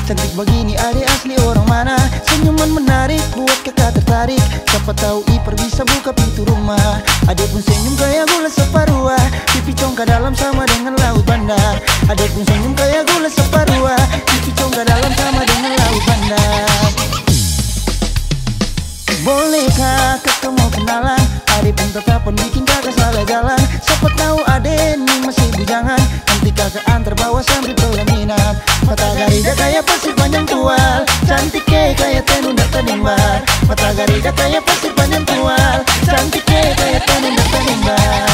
Cantik begini adik asli orang mana? Senyuman menarik buat kakak tertarik. Siapa tahu Iper bisa buka pintu rumah. Adik pun senyum kayak gula separuh. Pipi congkak dalam sama dengan laut bandar. Adik pun senyum kayak gula separuh. Pipi congkak dalam sama dengan laut bandar. Bolehkah kakak mau kenalan? Adik pun tetapan bikin kakak salah jalan. Siapa tahu adik ini masih bujangan. Nanti kakak antar bawa sambil pelaminan. Mata garida kayak pasir panjang tual. Cantik kayak tenun dan tenimbar. Mata garida kayak pasir panjang tual. Cantik kayak tenun dan tenimbar.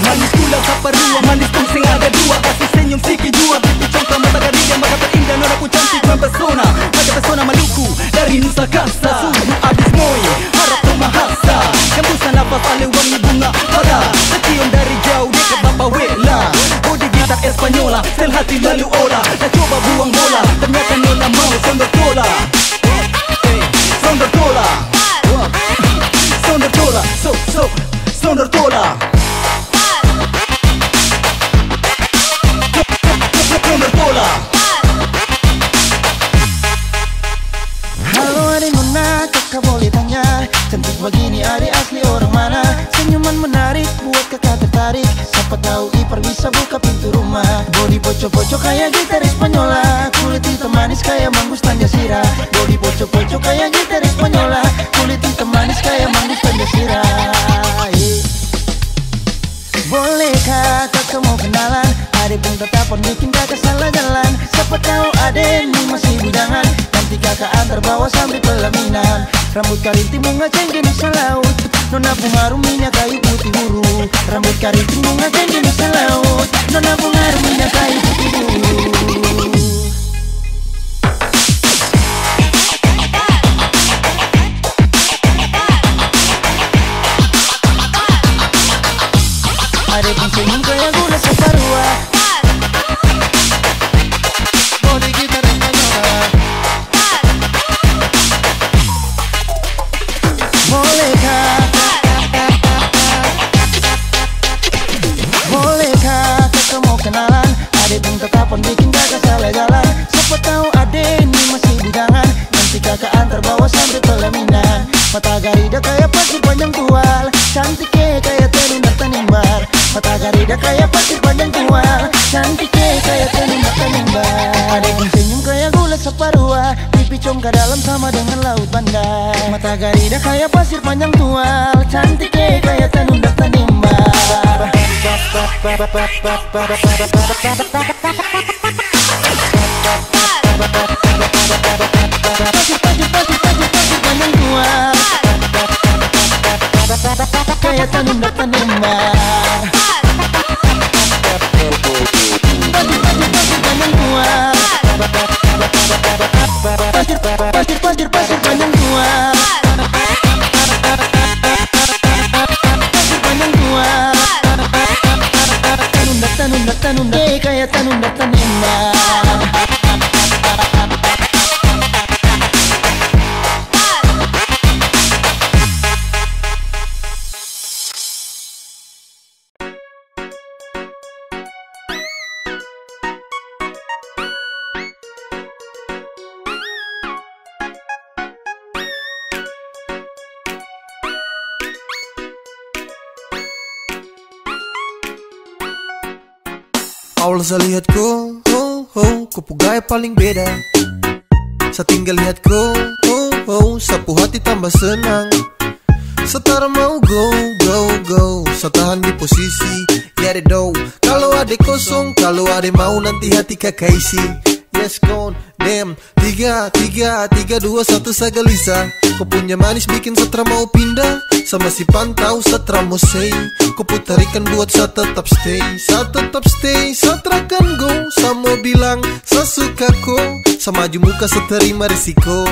Manis gula saparua, manis pun sing ada dua. Kasih senyum siki jua, pipi congkak mata garida. Mata terindah noraku cantik mempesona. Mata pesona Maluku dari Nusa Kasa. Suhu abis moy, harap rumahasa. Hembusan nafas ale wangi bunga pada. Tercium dari jauh dekat Bapa Wela. Bodi gitar Espanyola, sel hati lalu olah. Dah coba buang bola, ternyata nona mau sondor tola. Sondor tola, sondor tola, sondor tola. Halo adik nona, kakak boleh tanya, cantik begini adik asli orang mana? Senyuman menarik buat kakak tertarik. Siapa tahu Iper bisa buka pintu rumah. Bodi poco-poco kayak gitar Espanyola. Kulit hitam manis kayak manggus Tanjasira. Bodi poco-poco kayak gitar Espanyola. Kulit hitam manis kayak manggus Tanjasira. Bolehkah kakak mau kenalan? Adik pun tetapan bikin kakak salah jalan. Siapa tahu adik ini masih bujangan. Nanti kakak antar bawa sambil pelaminan. Rambut karinti bunga cengkeh Nusa Laut. Nona bunga minyak kayu putih buru. Rambut karinti bunga cengkeh Nusa Laut. Nona bunga minyak kayu putih buru. Adik pun senyum kayak gula separuh. Bodi gitar Espanyola. Bolehkah kakak mau kenalan? Adik pun tetapan bikin kakak salah jalan. Siapa tahu adik ini masih bujangan. Nanti kakak antar bawa sambil pelaminan. Mata garida kayak pasir panjang tual. Cantik kayak tenun dan tenimbar. Mata garida kayak pasir panjang tual. Cantik kayak tenun dan tenimbar. Adik pun senyum kayak gula separuh. Pipi congkak dalam sama dengan laut bandar. Mata garida kayak pasir panjang tual. Cantik kayak tenun dan tenimbar. Pasir panjang tual. Kayak tenun dan tenimbar. Pasir panjang tual. Pasir panjang tual. Tenun kayak tenun dan tenimbar. Awal saya lihat kau, kau gaya paling beda. Saya tinggal lihat kau, sapu hati tambah senang. Setara mau go, saya tahan di posisi, get it do. Kalau ada kosong, kalau ada mau nanti hati kakak isi. Yes gone, damn. 3, 2, 1 saya gelisah. Kau punya manis bikin setra mau pindah. Sama si pantau setra mau say. Kau putarikan buat saya tetap stay. Saya tetap stay, saya terakan go. Saya mau bilang, saya suka kau. Saya maju muka, saya terima risiko.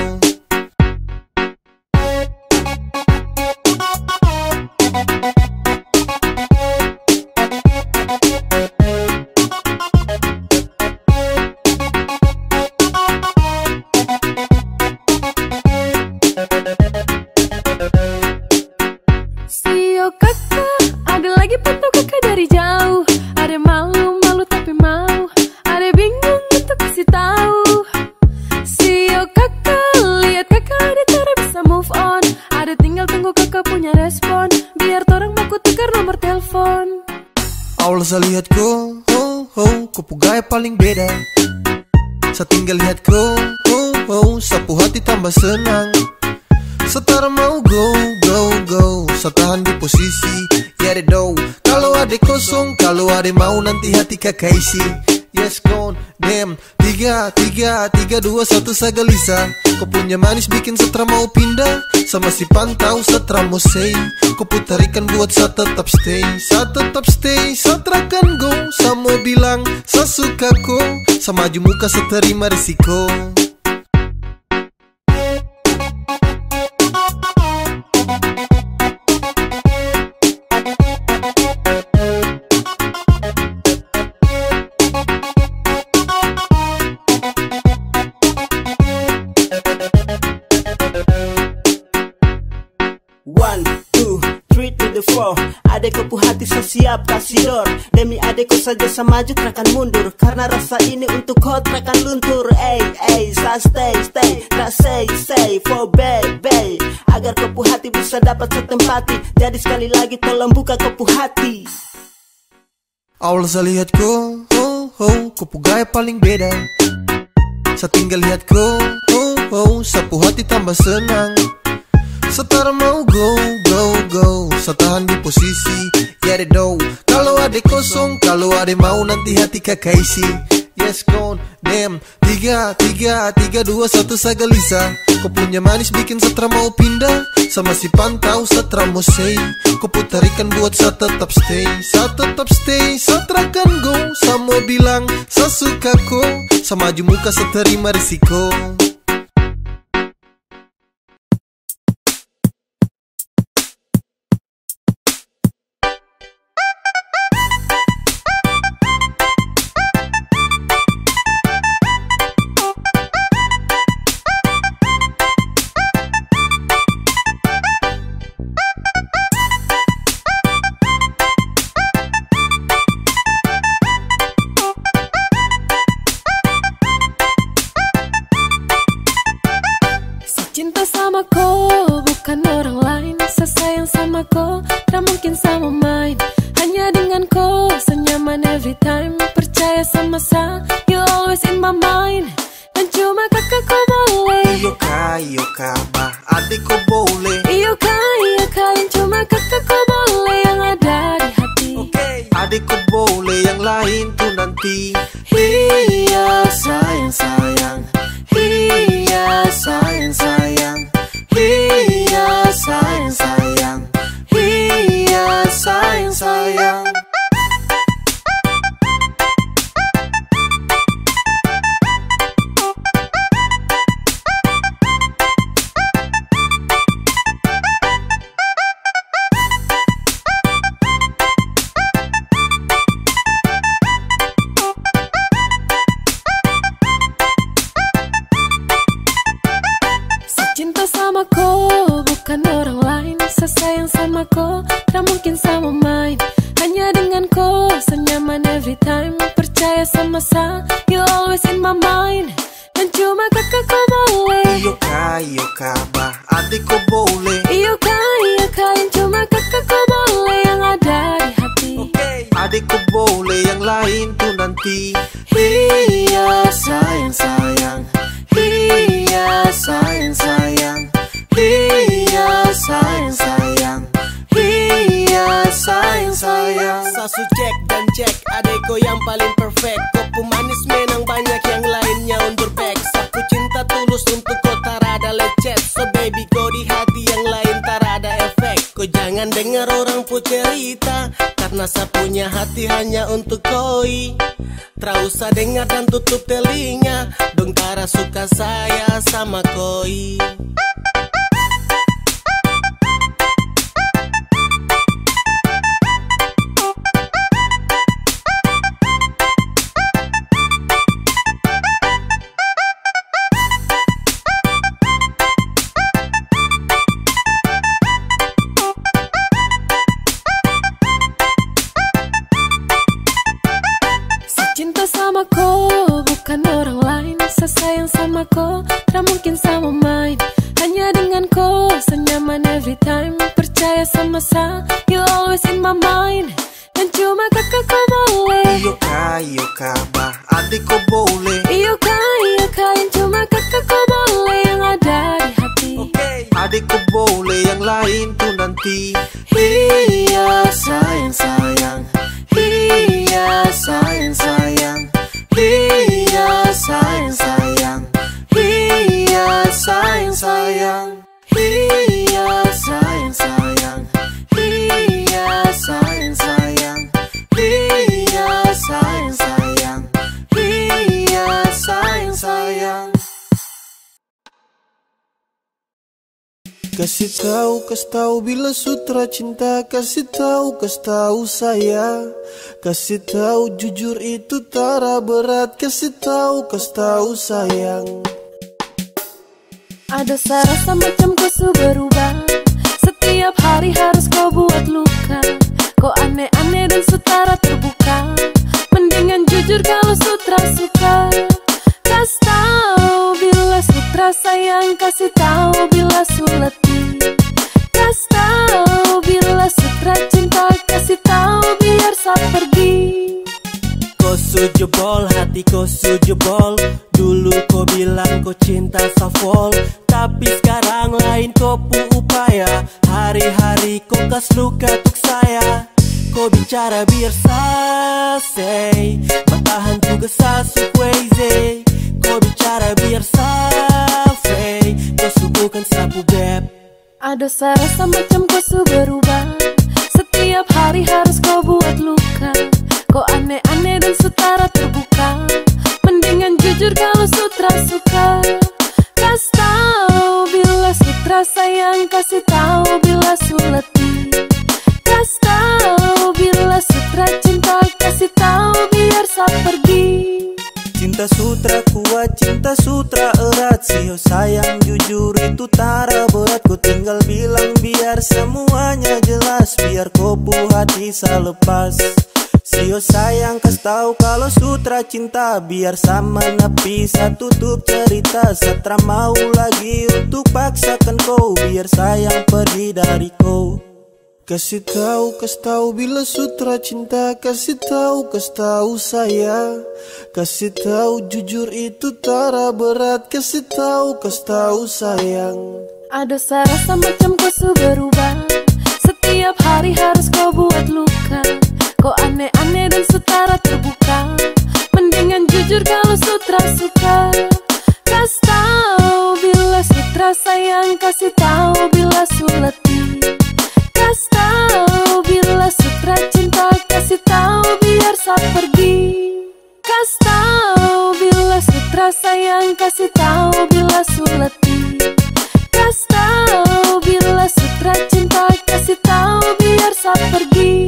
Sio kakak, ada lagi foto kakak dari jauh. Ada malu Awal lihat ko, kopu gaya paling beda. Setinggal lihat ko, sapu hati tambah senang. Setara mau go, setahan di posisi, ya deh do. Kalau ada kosong, kalau ada mau nanti hati kakak isi. Yes gone, damn. 3, 2, 1 saya gelisah. Kau punya manis bikin setra mau pindah. Sama si pantau setra mau say. Kau putarikan buat saya tetap stay. Saya tetap stay, setra kan go. Saya mau bilang, saya suka ko. Sama maju muka saya terima risiko. Adekku hati saya siap kasih door. Demi adekku saja saya maju takkan mundur. Karena rasa ini untuk kau takkan luntur. Saya stay, tak say for baby. Agar kepu hati bisa dapat setempati. Jadi sekali lagi tolong buka kepu hati. Awal saya lihat ko, kopu gaya paling beda. Saya tinggal lihat ko, sapu hati tambah senang. Setara mau go, setahan di posisi, ya deh do. Kalau ada kosong, kalau ada mau nanti hati kakak isi. Yes gone, damn. 3, 2, 1 saya gelisah. Kau punya manis bikin setra mau pindah. Sama si pantau setra mau say. Kau putarikan buat saya tetap stay. Saya tetap stay, setra kan go. Saya mau bilang, saya suka ko. Sama maju muka saya terima risiko. Cinta sama ko, bukan orang lain. Saya sayang sama ko, tak mungkin sama main. Hanya dengan ko, senyaman every time. Percaya sama saya, you always in my mind. Dan cuma kakak ko boleh. Iyo kah, bah adik ko boleh. Iyo kalian cuma kakak ko boleh. Yang ada di hati. Adik ko boleh, yang lain tuh nanti. Iya sayang. Iya sayang. Iya sayang. Iya sayang. Cinta sama ko, bukan orang lain. Saya sayang sama ko, tak mungkin sama main. Hanya dengan ko, senyaman every time. Percaya sama saya, you always in my mind. Dan cuma kakak ko boleh. Iyo kah, bah adik ko boleh. Iyo kalian cuma kakak ko boleh. Yang ada di hati. Adik ko boleh, yang lain tuh nanti. Iya sayang. Iya sayang. Iya sayang. Iya sayang. Sasu cek dan cek, adekku yang paling perfect. Kopu manis menang banyak yang lainnya undur back. Sapu cinta tulus untuk kau tarada lecet. So baby kau di hati yang lain tarada efek. Kau jangan dengar orang pun cerita, karena saya punya hati hanya untuk koi. Tak usah dengar dan tutup telinga, dong tara suka saya sama koi. Cinta sama ko, bukan orang lain. Saya sayang sama ko, tak mungkin sama main. Hanya dengan ko, senyaman every time. Percaya sama saya, you always in my mind. Dan cuma kakak ko boleh. iyo kabar adik kau boleh. Iyo kah yang cuma kakak kau boleh yang ada di hati. Adik kau boleh yang lain tuh nanti. Iya sayang sayang, iya sayang sayang, iya sayang sayang, iya sayang sayang, iya sayang sayang, iya sayang sayang, iya sayang sayang, iya sayang sayang. Kasih tahu bila sutra cinta. Kasih tahu saya. Kasih tahu jujur itu tara berat. Kasih tahu sayang. Ada rasa macam kau su berubah. Setiap hari harus kau buat luka. Kau aneh-aneh dan sutara terbuka. Mendingan jujur kalau sutra suka. Kasih tahu bila sutra sayang. Kasih tahu bila letih. Kasih tahu bila sutra cinta. Kasih tahu biar saya pergi. Kau sujebol, hati kau sujebol. Dulu kau bilang kau cinta safol, tapi sekarang lain kau pu upaya. Hari-hari kau kas luka tuk saya. Kau bicara biar say bertahan tugas sasu crazy. Kau bicara biar say kau subukan sapu beb. Ada rasa macam kau su berubah. Setiap hari harus kau buat luka. Kau aneh-aneh dan sutara terbuka. Mendingan jujur kalau sutra suka. Kasih tahu bila sutra sayang. Kasih tahu bila letih. Kasih tahu bila sutra cinta. Kasih tahu biar saya pergi. Cinta sutra kuat, cinta sutra erat. Sio sayang jujur itu tara berat. Ku tinggal bilang biar semuanya jelas. Biar kau pu hati saya lepas. Sio sayang kasih tahu kalau sutra cinta. Biar sama nepi saya tutup cerita. Setra mau lagi untuk paksakan kau. Biar sayang pergi dari kau. Kasih tahu bila sutra cinta. Kasih tahu saya. Kasih tahu jujur itu tara berat. Kasih tahu sayang. Ada rasa macam kau su berubah. Setiap hari harus kau buat luka. Kau aneh-aneh dan sutara terbuka. Mendingan jujur kalau sutra suka. Kasih tahu bila sutra sayang. Kasih tahu bila letih. Kasih tahu bila sutra cinta. Kasih tahu biar saya pergi. Kasih tahu bila sutra sayang. Kasih tahu bila letih. Kasih tahu bila sutra cinta. Kasih tahu biar saya pergi.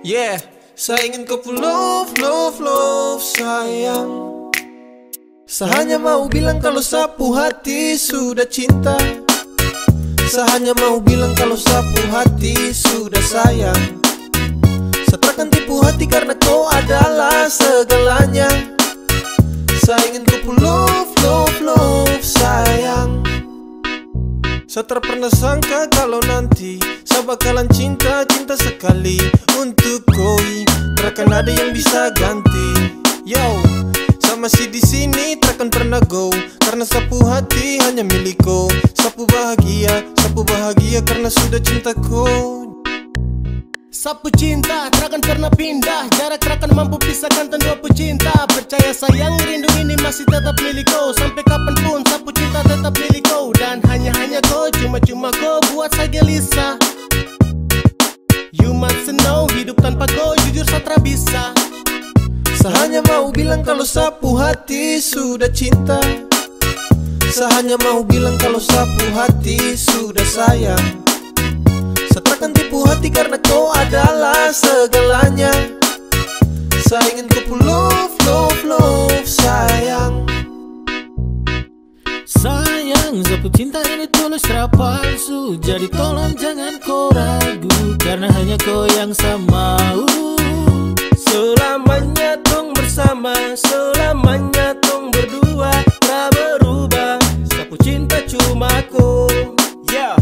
Yeah, saya ingin kau love sayang. Saya hanya mau bilang kalau sapu hati sudah cinta. Saya hanya mau bilang kalau sapu hati sudah sayang. Saya takkan tipu hati karena kau adalah segalanya. Saya ingin kau love sayang. Saya tak pernah sangka kalau nanti saya bakalan cinta sekali untuk kau. Takkan ada yang bisa ganti. Yo, saya masih di sini takkan pernah go. Karena sapu hati hanya milik kau. Sapu bahagia karena sudah cinta kau. Sapu cinta takkan pernah pindah. Jarak takkan mampu pisahkan dua pecinta. Percaya sayang rindu ini masih tetap milik kau. Sampai kapanpun sapu cinta tetap milik kau. Dan hanya kau, cuma kau buat saya gelisah. You must know hidup tanpa kau jujur saya tak bisa. Saya hanya mau bilang kalau sapu hati sudah cinta. Saya hanya mau bilang kalau sapu hati sudah sayang. Saya takkan tipu hati karena kau adalah segalanya. Saya ingin kau love sayang. Sayang, sapu cinta ini tulus tak palsu. Jadi tolong jangan kau ragu. Karena hanya kau yang saya mau. Selamanya dong sama selamanya. Tong berdua tak berubah, sapu cinta cuma ko. Yeah,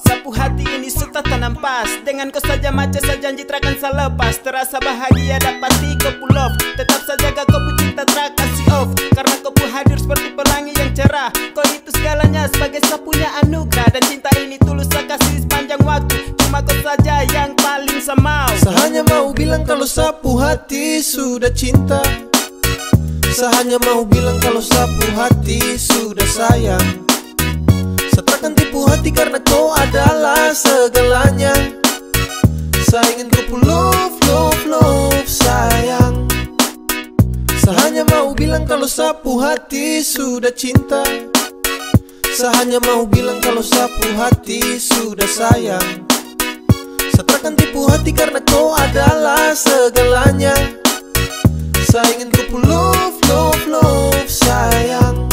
sapu hati ini sudah tanam pas. Dengan kau saja macam sejanji takkan selepas. Terasa bahagia dapati kau pull off. Tetap saja kau pu cinta tak kasih off. Karena kau pu hadir seperti pelangi yang cerah. Kau itu segalanya sebagai sapunya anugerah. Dan cinta ini tulus saya kasih sepanjang waktu. Cuma kau saja yang paling semau. Saya hanya mau bilang kalau sapu hati sudah cinta. Saya hanya mau bilang kalau sapu hati sudah sayang. Saya takkan tipu hati karena kau adalah segalanya. Saya ingin kau pull love, love, love, sayang. Saya hanya mau bilang kalau sapu hati sudah cinta. Saya hanya mau bilang kalau sapu hati sudah sayang. Saya takkan tipu hati karena kau adalah segalanya. Saya ingin kau pull love, love, love, sayang.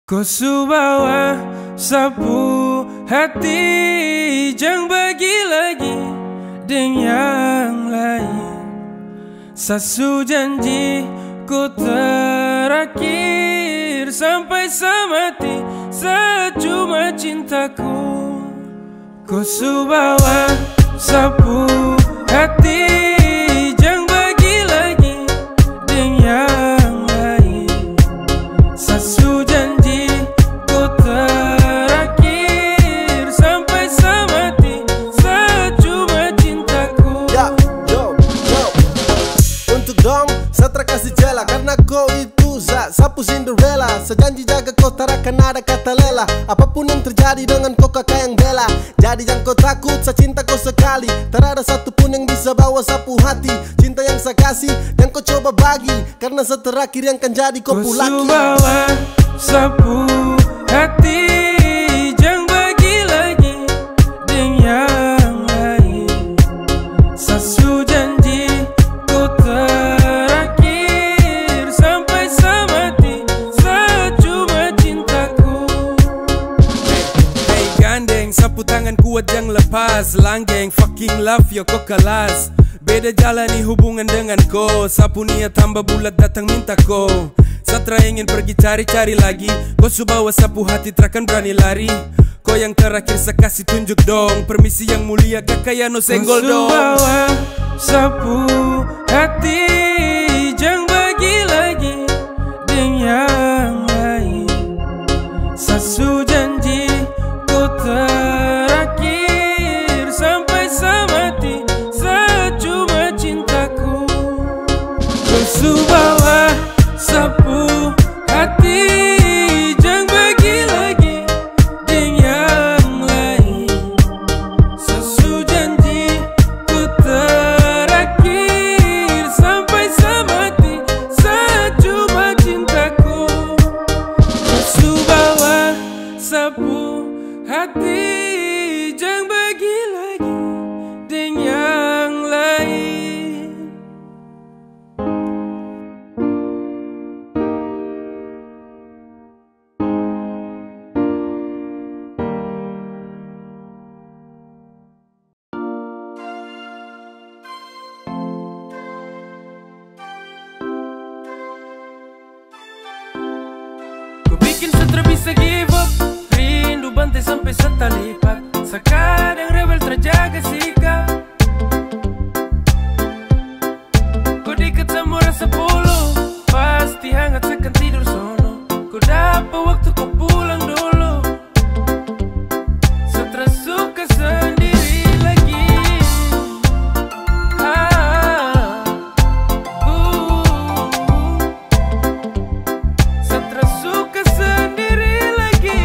Kau subawa sapu hati, jangan bagi lagi dengan yang lain. Sasu janji ku terakhir sampai samati, secuma cintaku. Kau subawa sapu hati, jangan bagi lagi dengan yang lain. Sasu janji ku terakhir sampai samati, secuma cintaku. Ya, yo. Untuk dong, saya terkasih jela karena kau itu sapu Cinderella. Sejanji jaga kau tak akan ada kata lela. Apapun yang terjadi dengan kau kakak yang bela. Jadi jangan kau takut, saya cinta kau sekali. Tak ada satupun yang bisa bawa sapu hati. Cinta yang saya kasih, yang kau coba bagi. Karena saya terakhir yang akan jadi kau pulaki. Kau subawa sapu hati, jangan bagi lagi dengan yang lain. Sasu janji ku terakhir sampai samati, secuma cintaku. Hey gandeng, sapu tangan kuat jangan lepas. Langgeng, fucking love yo kau kelas. Beda jalani hubungan dengan kau. Sapu niat tambah bulat datang minta kau. Satra ingin pergi cari-cari lagi. Kau subawa sapu hati takkan berani lari. Kau yang terakhir saya kasih tunjuk dong. Permisi yang mulia kakak ya no senggol dong. Kau subawa sapu hati, jangan bagi lagi dengan yang lain. Sasu janji ku terakhir sampai samati, secuma cintaku. Kau subawa sapu hati, jangan bagi lagi dengan yang lain. Sasu janji ku terakhir sampai samati, secuma cintaku. Kau subawa sapu hati, jangan bagi lagi dengan yang lain. Ku bikin sutra bisa give up, rindu bantai sampai setalipat. Sekadang rebel terjaga sikap. Ku dekat sama rasa puluh, pasti hangat sekan tidur sono. Ku dapat waktu ku pulang dulu. Sutra suka sendiri lagi. Sutra suka sendiri lagi.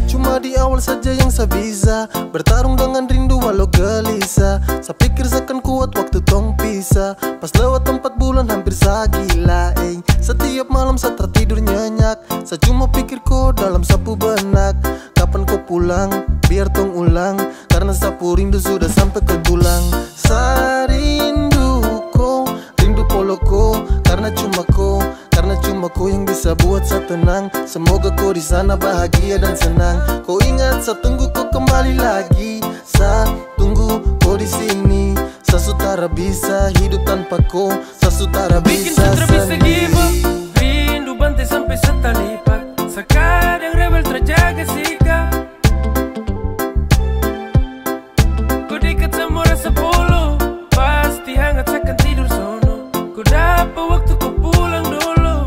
Cuma di awal saja yang saya bisa bertarung dengan rindu walau gelisah. Saya pikir seakan kuat waktu tong pisah. Pas lewat 4 bulan hampir saya gila. Setiap malam saya tertidur nyenyak. Saya cuma pikir kau dalam sapu benak. Kapan kau pulang, biar tong ulang. Karena sapu rindu sudah sampai ke tulang. Saya rindu kau, rindu polo kau. Karena Karena cuma kau yang bisa buat saya tenang. Semoga kau di sana bahagia dan senang. Kau ingat saya tunggu kau kembali lagi. Saya tunggu kau di sini. Saya sutara bisa hidup tanpa kau. Saya sutara Bikin bisa sutra bisa give up. sendiri. Rindu bantai sampai setalipat. Sekadang rebel terjaga sikap. Kau dekat sama rasa polo. Pasti hangat seakan tidur sono. Kau dapat waktu kau pulang dulu.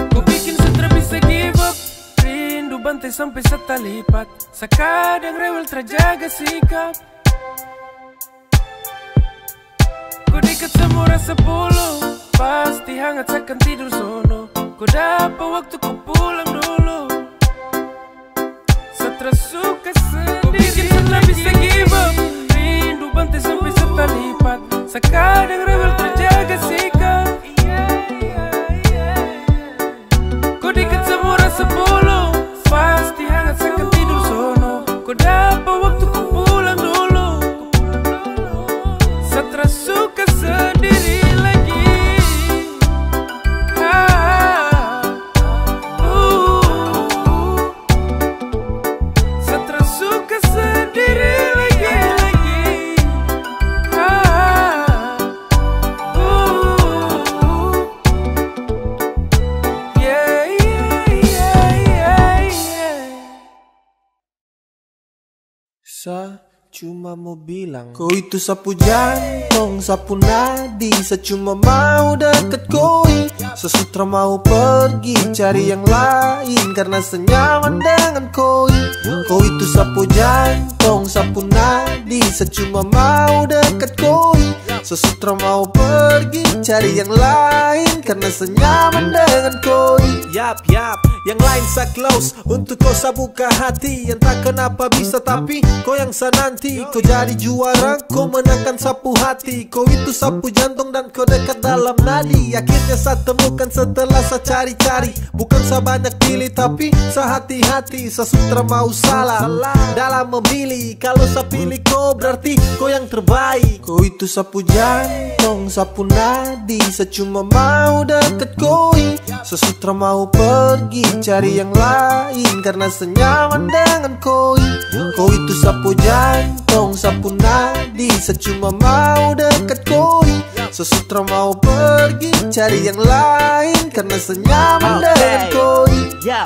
Kau bikin sutra bisa give up. Rindu bantai sampai setalipat. Sekadang rebel terjaga sikap. Kau dekat sama rasa polo. Pasti hangat seakan tidur sono. Kau dapat waktu kau pulang dulu. Setelah suka sendiri. Kau bikin setelah bisa give up. Rindu bantai sampai setalipat. Sekadang rebel terjaga sikap. Kau dekat sama rasa polo. Pasti hangat seakan tidur sono. Kau dapat waktu kau pulang dulu. Setelah suka sendiri lagi. Setelah suka sendiri lagi. Yeah, yeah, yeah, yeah. Saya cuma mau bilang kau itu sapu jantung, sapu nadi. Saya cuma mau deket koi. Sesutra mau pergi cari yang lain karena senyaman dengan koi. Kau itu sapu jantung, sapu nadi. Saya cuma mau deket koi. Sesutra mau pergi cari yang lain karena senyaman dengan koi. Yap, yang lain sa close untuk kau sa buka hati. Entah kenapa bisa tapi kau yang sa nanti. Kau jadi juara, kau menangkan sapu hati. Kau itu sapu jantung dan kau dekat dalam nadi. Akhirnya sa temukan setelah sa cari-cari. Bukan sa banyak pilih tapi sa hati-hati. Sa sutra mau salah dalam memilih. Kalau sa pilih kau berarti kau yang terbaik. Kau itu sapu jantung, sapu nadi. Saya cuma mau deket koi. Sesutra mau pergi cari yang lain karena senyaman dengan koi. Kau itu sapu jantung, sapu nadi. Saya cuma mau deket koi. Sesutra mau pergi cari yang lain karena senyaman dengan koi. Yo,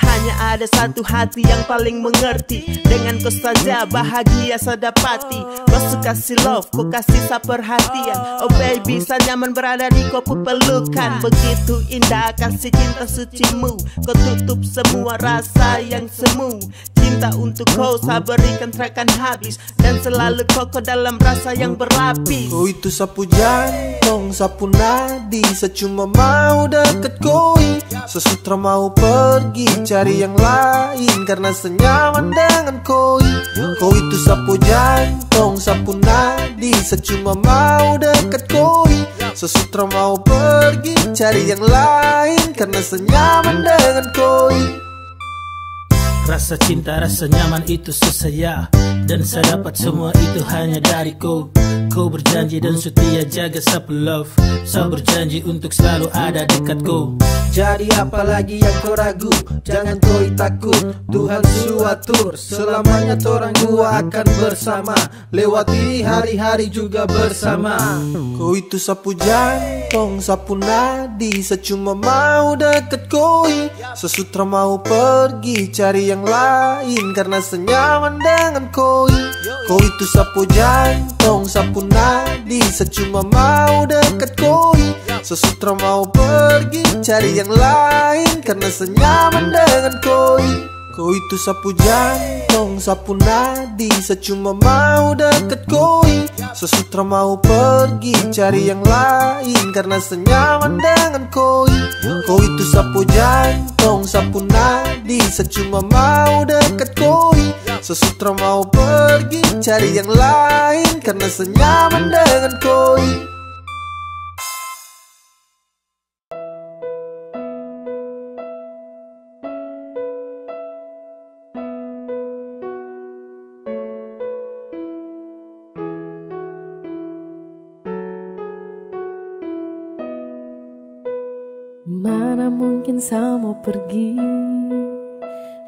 hanya ada satu hati yang paling mengerti. Dengan kau saja bahagia saya dapati. Kau suka kasih love, kau kasih saya perhatian. Oh baby, saya nyaman berada di kau pelukan. Begitu indah kasih cinta sucimu. Kau tutup semua rasa yang semu. Cinta untuk kau saya berikan terakan habis. Dan selalu kokoh dalam rasa yang berlapis. Kau itu sapu jantung, sapu nadi. Saya cuma mau deket koi. Sesutra mau pergi cari yang lain karena senyaman dengan koi. Kau itu sapu jantung, sapu nadi. Saya cuma mau deket koi. Sesutra mau pergi cari yang lain karena senyaman dengan koi. Rasa cinta, rasa nyaman itu saya. Dan saya dapat semua itu hanya dari kau. Kau berjanji dan setia jaga sapu love. Saya berjanji untuk selalu ada dekat kau. Jadi apalagi yang kau ragu, jangan kau takut. Tuhan suatur, selamanya torang dua akan bersama. Lewati hari-hari juga bersama. Kau itu sapu jantung, sapu nadi. Saya cuma mau deket koi. Sesutra mau pergi cari yang lain karena senyaman dengan koi. Kau itu sapu jantung, sapu nadi. Saya cuma mau deket koi. Sesutra mau pergi cari yang lain karena senyaman dengan koi. Kau itu sapu jantung, sapu nadi. Saya cuma mau deket koi. Sesutra mau pergi cari yang lain karena senyaman dengan koi. Kau itu sapu jantung, sapu nadi. Saya cuma mau deket koi. Sesutra mau pergi cari yang lain karena senyaman dengan koi. mungkin saya mau pergi,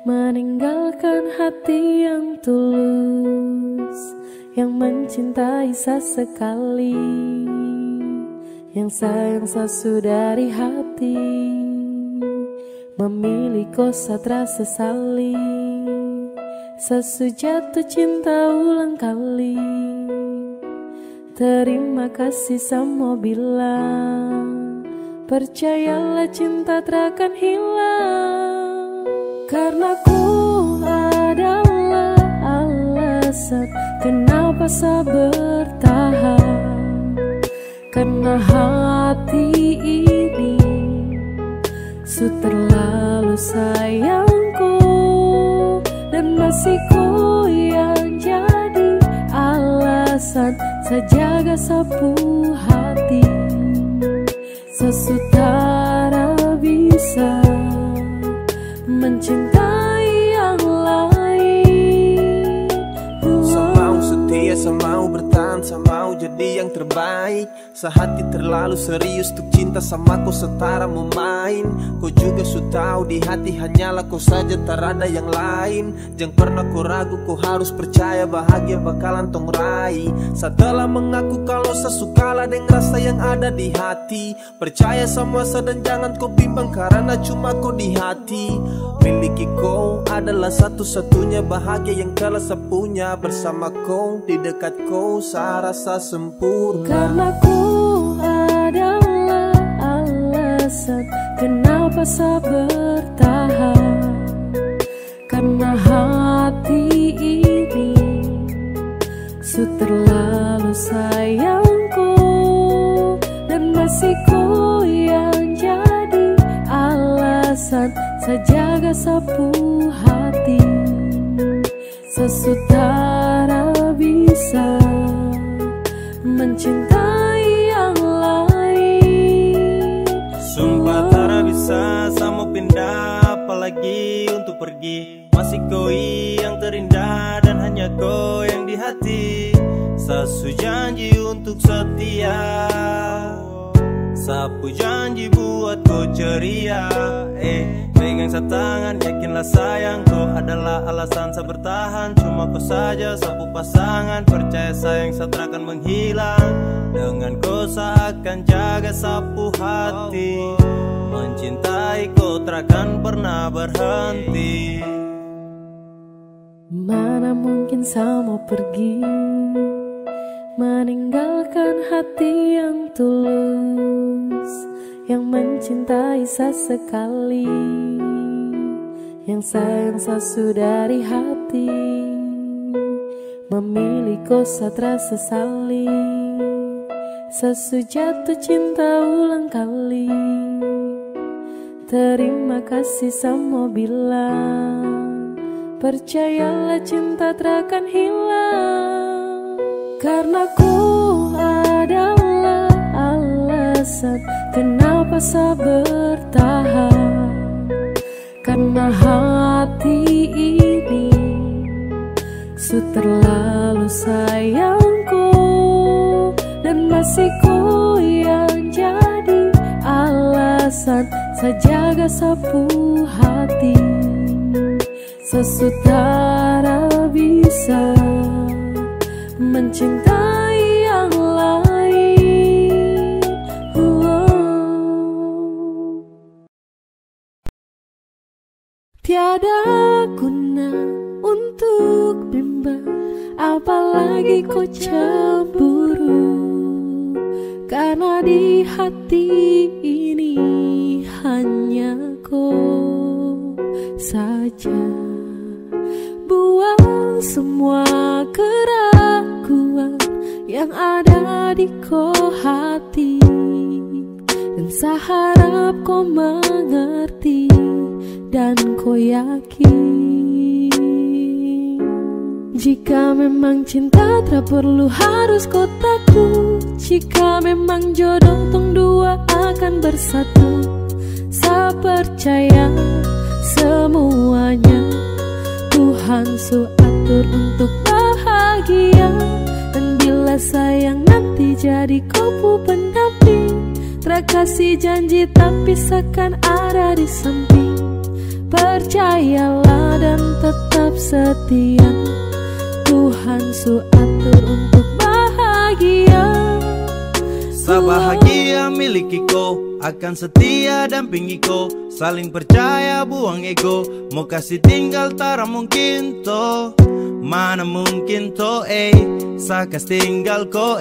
meninggalkan hati yang tulus, yang mencintai sesekali, yang sayang sesudah dari hati, memilih kau terasa sesali, sesu jatuh cinta ulang kali. Terima kasih sama bilang, percayalah cinta takkan hilang. Karena ku adalah alasan kenapa saya bertahan. Karena hati ini su terlalu sayangku, dan masih ku yang jadi alasan sejaga sapu hati. Sesutara bisa mencintai yang lain. Semau setia, semau bertahan, semau jadi yang terbaik. Sehati terlalu serius untuk cinta sama kau setara memain. Kau juga su tahu di hati hanyalah kau saja, tak ada yang lain. Jangan pernah kau ragu, kau harus percaya bahagia bakalan tong raih. Setelah mengaku kalau sesukalah dengan rasa yang ada di hati, percaya sama dan jangan kau bimbang karena cuma kau di hati. Miliki kau adalah satu-satunya bahagia yang telah saya punya. Bersama kau, di dekat kau, saya rasa sempurna. Karena ku adalah alasan kenapa saya bertahan. Karena hati ini su terlalu sayangku, dan masih ku yang jadi alasan sejaga sapu hati. Sesutara bisa mencintai yang lain. Sumpah tak bisa sama pindah, apalagi untuk pergi. Masih kau yang terindah dan hanya kau yang di hati. Sasu janji untuk setia, sapu janji buat kau ceria. Pegang sa tangan, yakinlah sayang, kau adalah alasan saya bertahan. Cuma kau saja sapu pasangan, percaya sayang saya takkan menghilang. Dengan kau saya akan jaga sapu hati, mencintai kau takkan pernah berhenti. Mana mungkin saya mau pergi, meninggalkan hati yang tulus, yang mencintai sesekali, yang sayang sesudah dari hati, memilih kau terasa sesali, sesu jatuh cinta ulang kali. Terima kasih sama bilang, percayalah cinta takkan hilang. Karena ku adalah alasan kenapa saya bertahan. Karena hati ini su terlalu sayangku, dan masih ku yang jadi alasan sejaga sapu hati. Sesutara bisa mencintai yang lain. Tiada guna untuk bimbang, apalagi kau cemburu. Karena di hati ini hanya kau saja. Buang semua keraguan yang ada di kau hati, dan saya harap kau mengerti dan kau yakin. Jika memang cinta tak perlu harus kau takut. Jika memang jodoh tong dua akan bersatu, saya percaya semuanya Tuhan su atur untuk bahagia. Dan bila sayang nanti jadi kau pendamping, tak kasih janji tapi seakan ada ada di samping. Percayalah dan tetap setia, Tuhan su atur untuk bahagia. Sabahagia miliki ko, akan setia dampingi ko, saling percaya buang ego, mau kasih tinggal tara mungkin to, mana mungkin to sakas tinggal ko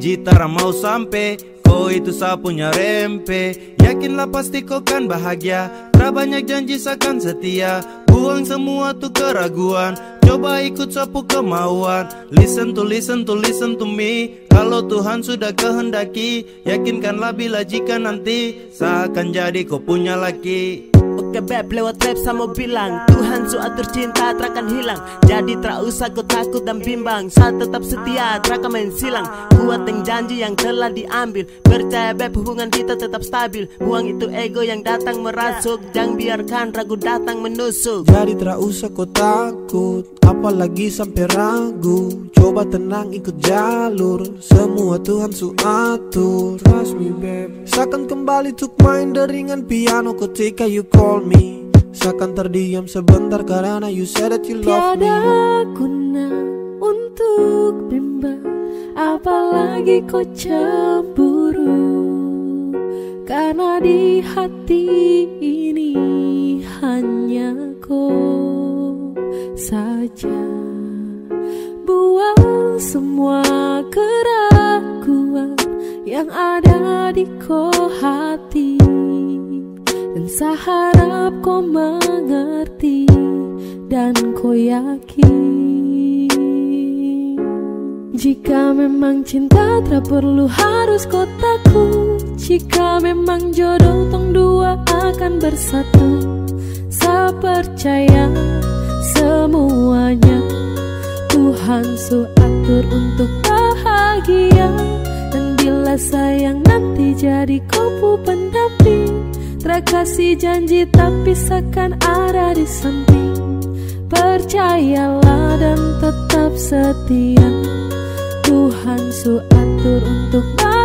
jitara mau sampai, ko itu sapunya rempe, yakinlah pasti kau kan bahagia, tra banyak janji sakan setia, buang semua tuh keraguan, coba ikut sapu kemauan, listen to me. Kalau Tuhan sudah kehendaki, yakinkanlah bila jika nanti seakan jadi kau punya laki. Oke beb, lewat rap sama bilang Tuhan su atur cinta terakan hilang. Jadi tak usah kau takut dan bimbang, saat tetap setia terakan main silang. Buat yang janji yang telah diambil, percaya beb hubungan kita tetap stabil. Buang itu ego yang datang merasuk, jangan biarkan ragu datang menusuk. Jadi tak usah kau takut, apalagi sampai ragu. Coba tenang ikut jalur, semua Tuhan su atur. Trust me babe. Seakan kembali tuk main deringan piano ketika you call me. Seakan terdiam sebentar karena you said that you love me. Tiada guna untuk bimbang, apalagi kau cemburu. Karena di hati ini hanya kau saja. Buang semua keraguan yang ada di kau hati, dan saya harap kau mengerti dan kau yakin. Jika memang cinta tak perlu harus kau takut, jika memang jodoh tong dua akan bersatu, saya percaya semuanya Tuhan su atur untuk bahagia. Dan bila sayang nanti jadi kau pendamping, terkasih janji tapi seakan ada di samping. Percayalah dan tetap setia, Tuhan su atur untuk bahagia.